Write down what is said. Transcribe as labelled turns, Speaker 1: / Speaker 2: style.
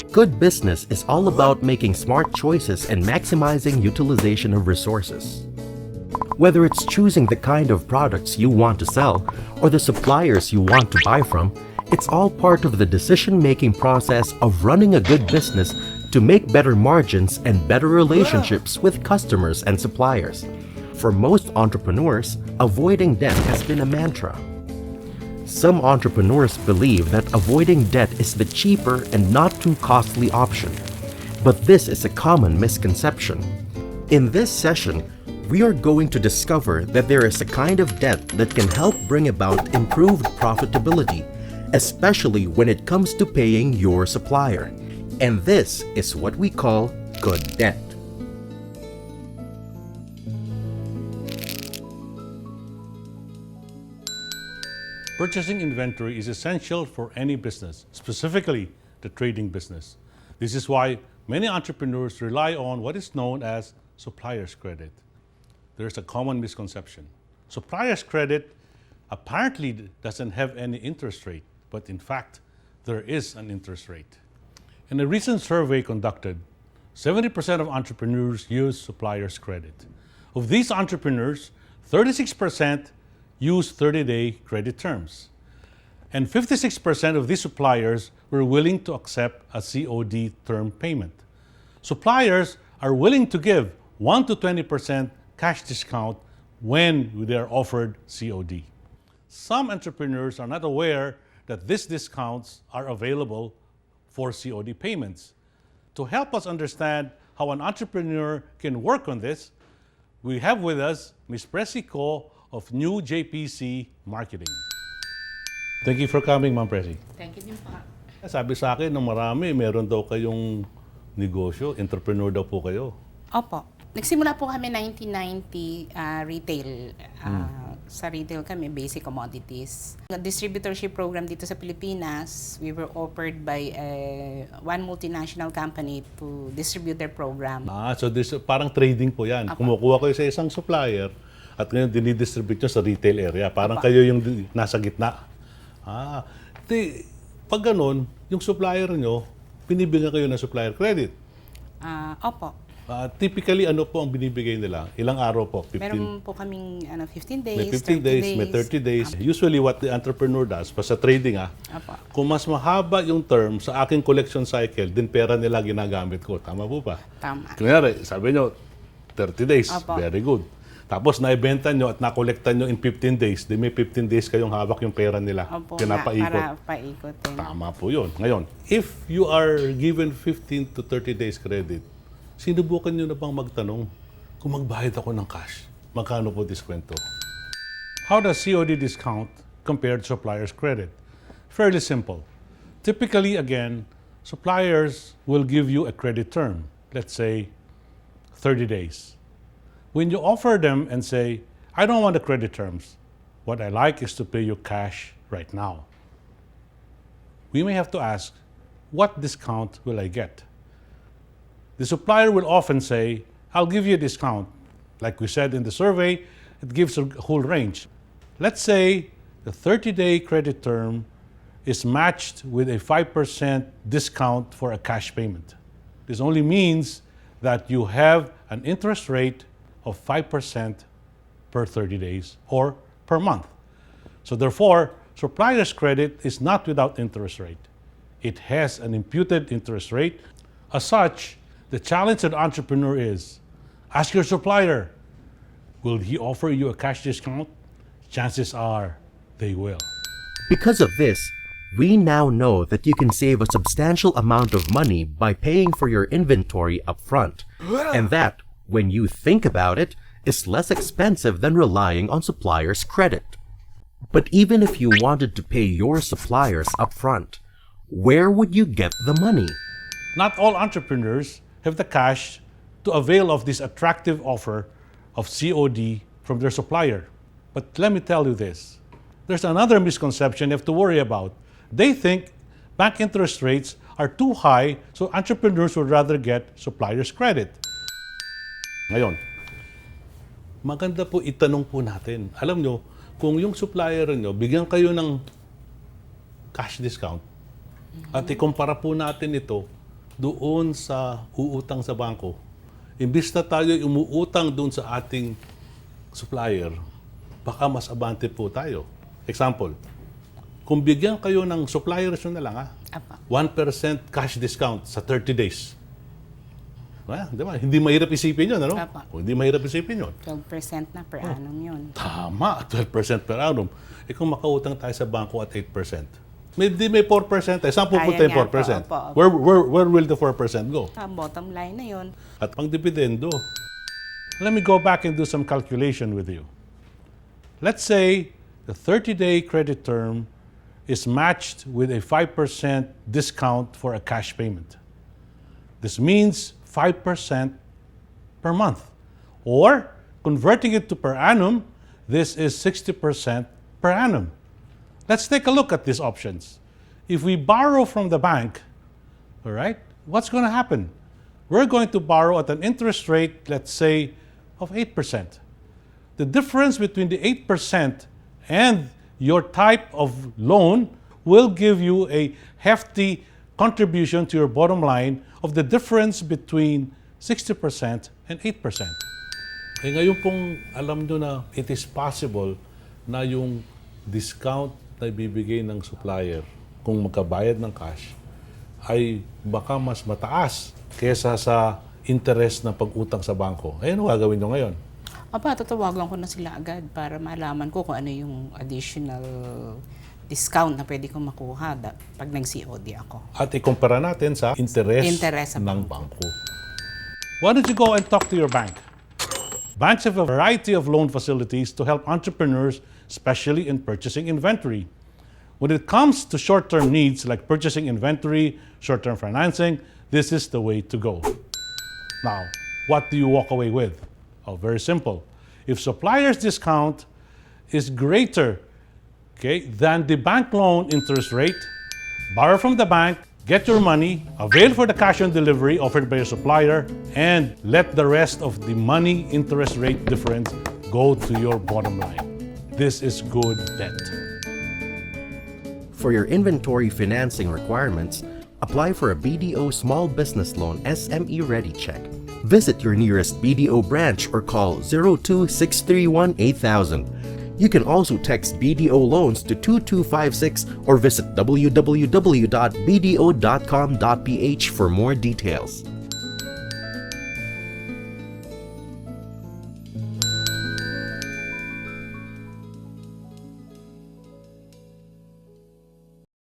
Speaker 1: Good business is all about making smart choices and maximizing utilization of resources. Whether it's choosing the kind of products you want to sell or the suppliers you want to buy from, it's all part of the decision-making process of running a good business to make better margins and better relationships with customers and suppliers. For most entrepreneurs, avoiding debt has been a mantra. Some entrepreneurs believe that avoiding debt is the cheaper and not too costly option. But this is a common misconception. In this session, we are going to discover that there is a kind of debt that can help bring about improved profitability, especially when it comes to paying your supplier. And this is what we call good debt.
Speaker 2: Purchasing inventory is essential for any business, specifically the trading business. This is why many entrepreneurs rely on what is known as supplier's credit. There's a common misconception. Supplier's credit apparently doesn't have any interest rate, but in fact, there is an interest rate. In a recent survey conducted, 70% of entrepreneurs use supplier's credit. Of these entrepreneurs, 36% use 30-day credit terms. And 56% of these suppliers were willing to accept a COD term payment. Suppliers are willing to give 1 to 20% cash discount when they are offered COD. Some entrepreneurs are not aware that these discounts are available for COD payments. To help us understand how an entrepreneur can work on this, we have with us Ms. Presi Ko of New JPC Marketing. Thank you for coming, Ma'am Presi.
Speaker 3: Thank you din po.
Speaker 2: Sabi sa akin ng marami, meron daw kayong negosyo, entrepreneur daw po kayo.
Speaker 3: Opo. Nagsimula po kami 1990 retail. Sa retail kami, basic commodities. Distributorship program dito sa Pilipinas, we were offered by one multinational company to distribute their program.
Speaker 2: So this parang trading po yan.
Speaker 3: Opo.
Speaker 2: Kumukuha kayo sa isang supplier at ngayon dinidistribute nyo sa retail area. Parang
Speaker 3: Opo.
Speaker 2: kayo yung nasa gitna. Pag ganun, yung supplier nyo, binibigyan kayo ng supplier credit.
Speaker 3: Opo.
Speaker 2: Typically, ano po ang binibigay nila? Ilang araw po? 15?
Speaker 3: Meron po kaming 15 days,
Speaker 2: May 15 days, may 30 days.
Speaker 3: Opo.
Speaker 2: Usually, what the entrepreneur does, pa sa trading
Speaker 3: Opo.
Speaker 2: kung mas mahaba yung term sa aking collection cycle, din pera nila ginagamit ko. Tama po ba?
Speaker 3: Tama.
Speaker 2: Kunyari, sabi nyo, 30 days,
Speaker 3: Opo.
Speaker 2: very good. Tapos naibenta nyo at nakolekta nyo in 15 days, di may 15 days kayong hawak yung pera nila.
Speaker 3: Opo,
Speaker 2: Pinapaikot.
Speaker 3: para paikotin.
Speaker 2: Tama po yun. Ngayon, if you are given 15 to 30 days credit, sinubukan nyo na bang magtanong kung magbayad ako ng cash, magkano po diskwento? How does COD discount compare to supplier's credit? Fairly simple. Typically, again, suppliers will give you a credit term, let's say 30 days. When you offer them and say, I don't want the credit terms, what I like is to pay you cash right now. We may have to ask, what discount will I get? The supplier will often say, I'll give you a discount. Like we said in the survey, it gives a whole range. Let's say the 30-day credit term is matched with a 5% discount for a cash payment. This only means that you have an interest rate of 5% per 30 days or per month. So therefore, supplier's credit is not without interest rate. It has an imputed interest rate. As such, the challenge of the entrepreneur is, ask your supplier, will he offer you a cash discount? Chances are they will.
Speaker 1: Because of this, we now know that you can save a substantial amount of money by paying for your inventory upfront, and that, when you think about it, is less expensive than relying on supplier's credit. But even if you wanted to pay your suppliers upfront, where would you get the money?
Speaker 2: Not all entrepreneurs have the cash to avail of this attractive offer of COD from their supplier. But let me tell you this, there's another misconception you have to worry about. They think bank interest rates are too high, so entrepreneurs would rather get supplier's credit. Ngayon, maganda po itanong po natin. Alam nyo, kung yung supplier nyo, bigyan kayo ng cash discount, at ikumpara po natin ito doon sa uutang sa bangko, imbis na tayo umuutang doon sa ating supplier, baka mas abante po tayo. Example, kung bigyan kayo ng suppliers nyo na lang,
Speaker 3: Apa.
Speaker 2: 1% cash discount sa 30 days. Di ba? Hindi mahirap isipin yun, ano?
Speaker 3: Apa.
Speaker 2: O, hindi mahirap isipin yun.
Speaker 3: 12% na per annum yun.
Speaker 2: Tama, 12% per annum. Kung makautang tayo sa bangko at 8%, may 4%. Saan pupunta
Speaker 3: Kaya
Speaker 2: yung
Speaker 3: nga
Speaker 2: 4%?
Speaker 3: po, opo.
Speaker 2: Where will the 4% go?
Speaker 3: Bottom line na yun.
Speaker 2: At pang dividendo. Let me go back and do some calculation with you. Let's say the 30-day credit term is matched with a 5% discount for a cash payment. This means 5% per month. Or, converting it to per annum, this is 60% per annum. Let's take a look at these options. If we borrow from the bank, all right, what's going to happen? We're going to borrow at an interest rate, let's say, of 8%. The difference between the 8% and your type of loan will give you a hefty contribution to your bottom line of the difference between 60% and 8%. Ngayon pong alam nyo na it is possible na yung discount na ibibigay ng supplier kung magkabayad ng cash ay baka mas mataas kesa sa interest na pag-utang sa bangko. Ano gagawin nyo ngayon?
Speaker 3: Tatawagan ko na sila agad para malaman ko kung ano yung additional discount na pwede kong makuha pag nag-COD ako.
Speaker 2: At ikumpara natin sa interest
Speaker 3: sa
Speaker 2: ng bangko. Why don't you go and talk to your bank? Banks have a variety of loan facilities to help entrepreneurs, especially in purchasing inventory. When it comes to short-term needs like purchasing inventory, short-term financing, this is the way to go. Now, what do you walk away with? Oh, very simple. If supplier's discount is greater, than the bank loan interest rate, borrow from the bank, get your money, avail for the cash on delivery offered by your supplier, and let the rest of the money interest rate difference go to your bottom line. This is good debt.
Speaker 1: For your inventory financing requirements, apply for a BDO Small Business Loan SME Ready Check. Visit your nearest BDO branch or call 02-631-8000. You can also text BDO Loans to 2256 or visit www.bdo.com.ph for more details.